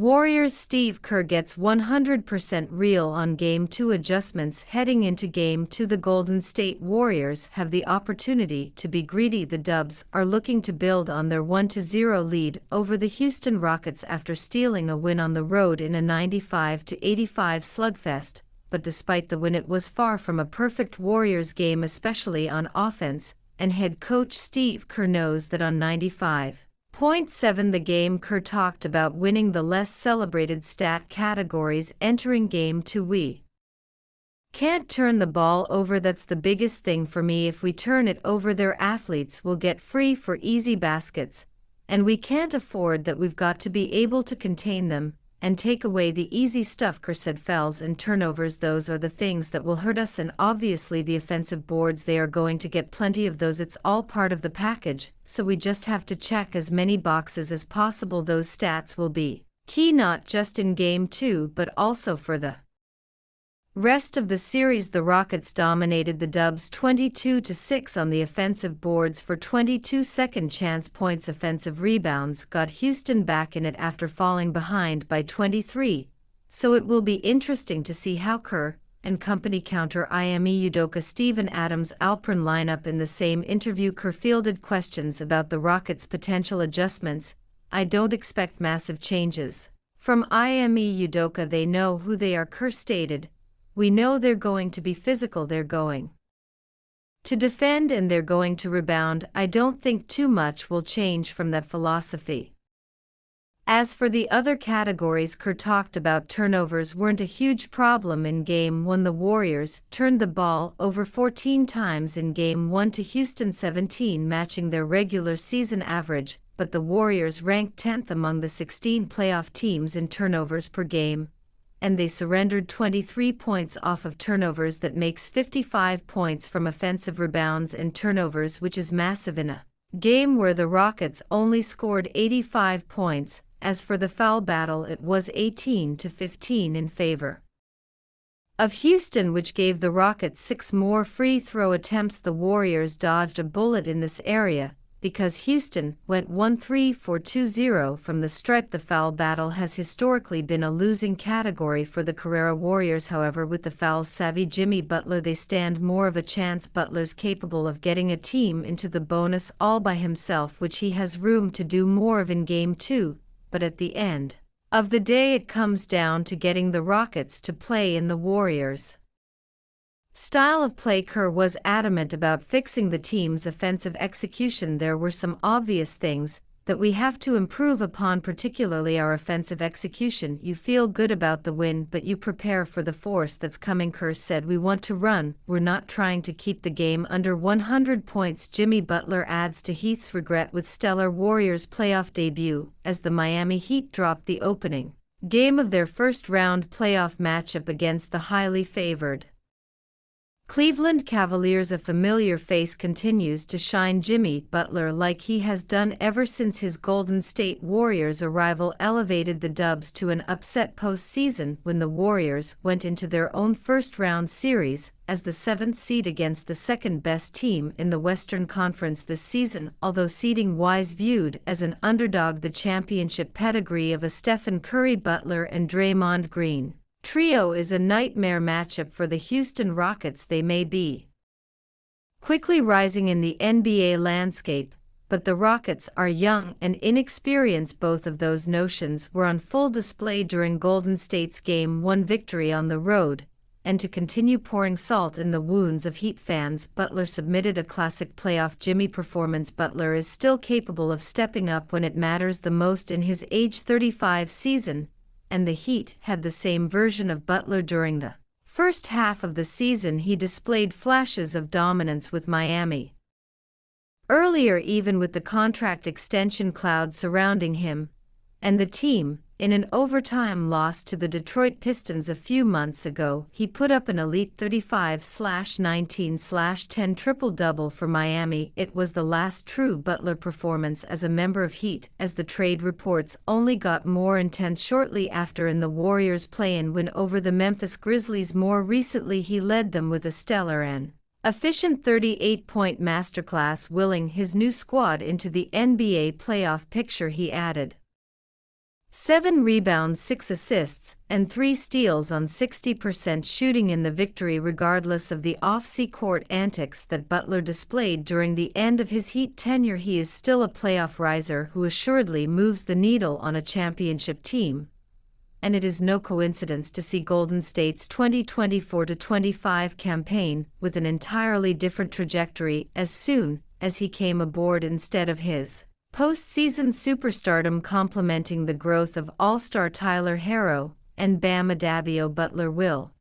Warriors' Steve Kerr gets 100% real on Game 2 adjustments heading into Game 2. The Golden State Warriors have the opportunity to be greedy. The Dubs are looking to build on their 1-0 lead over the Houston Rockets after stealing a win on the road in a 95-85 slugfest, but despite the win it was far from a perfect Warriors game, especially on offense, and head coach Steve Kerr knows that. On 95.7 the game, Kerr talked about winning the less celebrated stat categories entering Game 2. We can't turn the ball over, that's the biggest thing for me. If we turn it over, their athletes will get free for easy baskets, and we can't afford that. We've got to be able to contain them and take away the easy stuff. Kerr said fouls and turnovers, those are the things that will hurt us, and obviously the offensive boards, they are going to get plenty of those. It's all part of the package, so we just have to check as many boxes as possible. Those stats will be key not just in Game 2 but also for the rest of the series. The Rockets dominated the Dubs 22-6 on the offensive boards for 22 second chance points. Offensive rebounds got Houston back in it after falling behind by 23, so it will be interesting to see how Kerr and company counter Ime Udoka, Steven Adams, Alpern line up. In the same interview, Kerr fielded questions about the Rockets' potential adjustments. I don't expect massive changes from Ime Udoka. They know who they are, Kerr stated. We know they're going to be physical, they're going to defend, and they're going to rebound. I don't think too much will change from that philosophy. As for the other categories, Kerr talked about turnovers weren't a huge problem in Game 1. The Warriors turned the ball over 14 times in Game 1 to Houston 17, matching their regular season average, but the Warriors ranked 10th among the 16 playoff teams in turnovers per game, and they surrendered 23 points off of turnovers. That makes 55 points from offensive rebounds and turnovers, which is massive in a game where the Rockets only scored 85 points. As for the foul battle, it was 18-15 in favor of Houston, which gave the Rockets 6 more free throw attempts. The Warriors dodged a bullet in this area because Houston went 1-3 for 2-0 from the stripe. The foul battle has historically been a losing category for the Carrera Warriors. However, with the foul-savvy Jimmy Butler, they stand more of a chance. Butler's capable of getting a team into the bonus all by himself, which he has room to do more of in Game 2, but at the end of the day it comes down to getting the Rockets to play in the Warriors' style of play. Kerr was adamant about fixing the team's offensive execution. There were some obvious things that we have to improve upon, particularly our offensive execution. You feel good about the win, but you prepare for the force that's coming. Kerr said, we want to run, we're not trying to keep the game under 100 points. Jimmy Butler adds to Heat's regret with stellar Warriors playoff debut as the Miami Heat dropped the opening game of their first-round playoff matchup against the highly favored Cleveland Cavaliers. A familiar face continues to shine. Jimmy Butler, like he has done ever since his Golden State Warriors arrival, elevated the Dubs to an upset postseason when the Warriors went into their own first-round series as the 7th seed against the second-best team in the Western Conference this season. Although seeding-wise viewed as an underdog, the championship pedigree of a Stephen Curry, Butler, and Draymond Green trio is a nightmare matchup for the Houston Rockets. They may be quickly rising in the NBA landscape, but the Rockets are young and inexperienced. Both of those notions were on full display during Golden State's Game 1 victory on the road, and to continue pouring salt in the wounds of Heat fans, Butler submitted a classic playoff Jimmy performance. Butler is still capable of stepping up when it matters the most in his age 35 season, and the Heat had the same version of Butler during the first half of the season. He displayed flashes of dominance with Miami earlier, even with the contract extension cloud surrounding him and the team. In an overtime loss to the Detroit Pistons a few months ago, he put up an elite 35/19/10 triple-double for Miami. It was the last true Butler performance as a member of Heat, as the trade reports only got more intense shortly after in the Warriors' play-in win over the Memphis Grizzlies. More recently, he led them with a stellar and efficient 38-point masterclass, willing his new squad into the NBA playoff picture. He added 7 rebounds, 6 assists, and 3 steals on 60% shooting in the victory regardless of the off-court antics that Butler displayed during the end of his Heat tenure. He is still a playoff riser who assuredly moves the needle on a championship team, and it is no coincidence to see Golden State's 2024-25 campaign with an entirely different trajectory as soon as he came aboard instead of his postseason superstardom, complementing the growth of All-Star Tyler Herro and Bam Adebayo. Butler will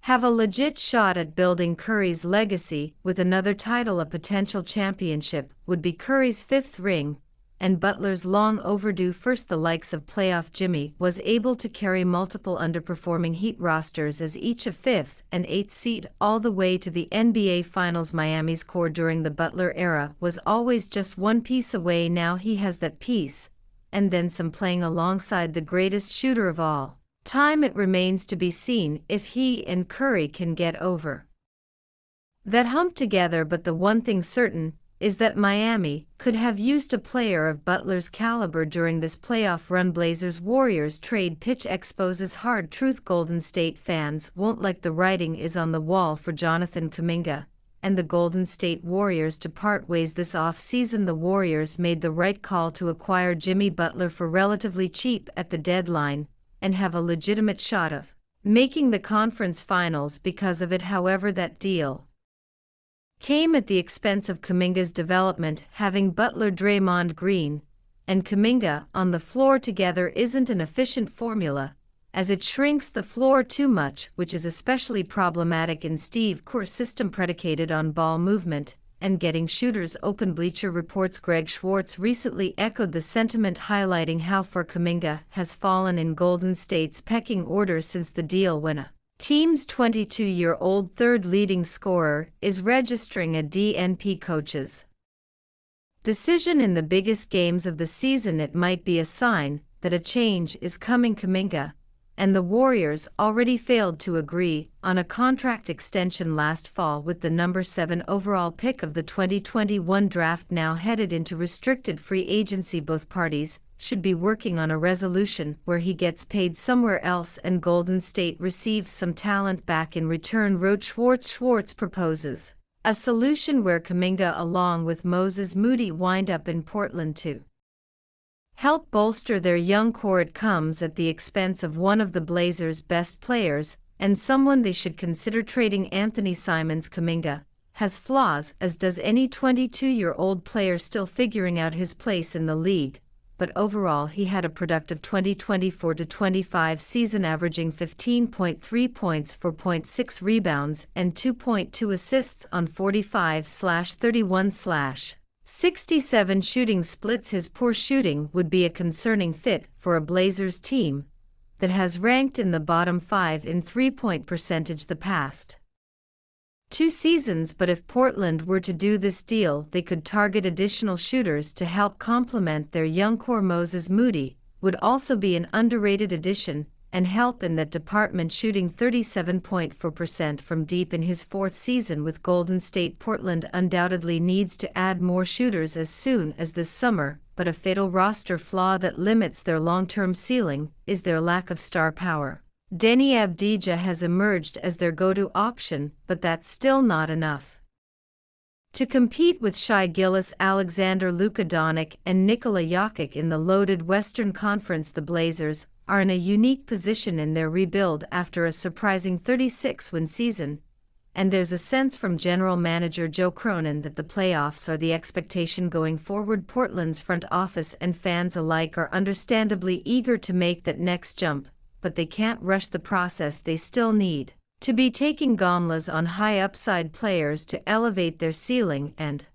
have a legit shot at building Curry's legacy with another title. A potential championship would be Curry's 5th ring, and Butler's long overdue first. The likes of playoff Jimmy was able to carry multiple underperforming Heat rosters as each a 5th and 8th seed all the way to the NBA Finals. Miami's core during the Butler era was always just one piece away. Now he has that piece, and then some, playing alongside the greatest shooter of all time. It remains to be seen if he and Curry can get over that hump together, but the one thing certain is that Miami could have used a player of Butler's caliber during this playoff run. Blazers Warriors trade pitch exposes hard truth. Golden State fans won't like the writing is on the wall for Jonathan Kuminga and the Golden State Warriors to part ways this offseason. The Warriors made the right call to acquire Jimmy Butler for relatively cheap at the deadline and have a legitimate shot of making the conference finals because of it. However, that deal came at the expense of Kuminga's development. Having Butler, Draymond Green, and Kuminga on the floor together isn't an efficient formula, as it shrinks the floor too much, which is especially problematic in Steve Kerr's system predicated on ball movement and getting shooters open. Bleacher Report's Greg Schwartz recently echoed the sentiment, highlighting how far Kuminga has fallen in Golden State's pecking order since the deal, when a team's 22-year-old third leading scorer is registering a DNP coach's decision in the biggest games of the season. It might be a sign that a change is coming. Kuminga and the Warriors already failed to agree on a contract extension last fall with the number 7 overall pick of the 2021 draft now headed into restricted free agency. Both parties should be working on a resolution where he gets paid somewhere else and Golden State receives some talent back in return, wrote Schwartz. Schwartz proposes a solution where Kuminga along with Moses Moody wind up in Portland to help bolster their young core. It comes at the expense of one of the Blazers' best players and someone they should consider trading, Anthony Simons. Kuminga has flaws, as does any 22-year-old player still figuring out his place in the league, but overall he had a productive 2024-25 season, averaging 15.3 points, 4.6 rebounds, and 2.2 assists on 45/31/67 shooting splits. His poor shooting would be a concerning fit for a Blazers team that has ranked in the bottom 5 in three-point percentage the past 2 seasons, but if Portland were to do this deal, they could target additional shooters to help complement their young core. Moses Moody would also be an underrated addition and help in that department, shooting 37.4% from deep in his 4th season with Golden State. Portland undoubtedly needs to add more shooters as soon as this summer, but a fatal roster flaw that limits their long-term ceiling is their lack of star power. Denny Avdija has emerged as their go-to option, but that's still not enough to compete with Shai Gilgeous-Alexander, Luka Doncic, and Nikola Jokic in the loaded Western Conference. The Blazers are in a unique position in their rebuild after a surprising 36-win season, and there's a sense from general manager Joe Cronin that the playoffs are the expectation going forward. Portland's front office and fans alike are understandably eager to make that next jump, but they can't rush the process. They still need to be taking gambles on high-upside players to elevate their ceiling, and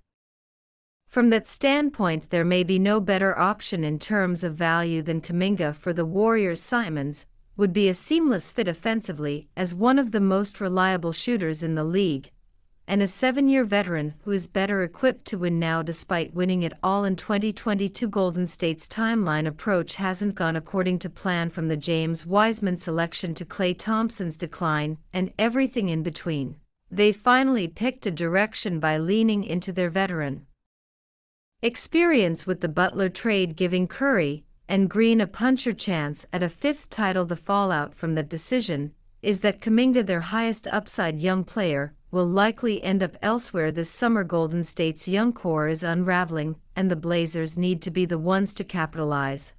from that standpoint there may be no better option in terms of value than Kuminga for the Warriors. Simons would be a seamless fit offensively as one of the most reliable shooters in the league, and a 7-year veteran who is better equipped to win now despite winning it all in 2022. Golden State's timeline approach hasn't gone according to plan, from the James Wiseman selection to Klay Thompson's decline and everything in between. They finally picked a direction by leaning into their veteran experience with the Butler trade, giving Curry and Green a puncher chance at a fifth title. The fallout from that decision is that Kuminga, their highest upside young player, will likely end up elsewhere this summer. Golden State's young core is unraveling, and the Blazers need to be the ones to capitalize.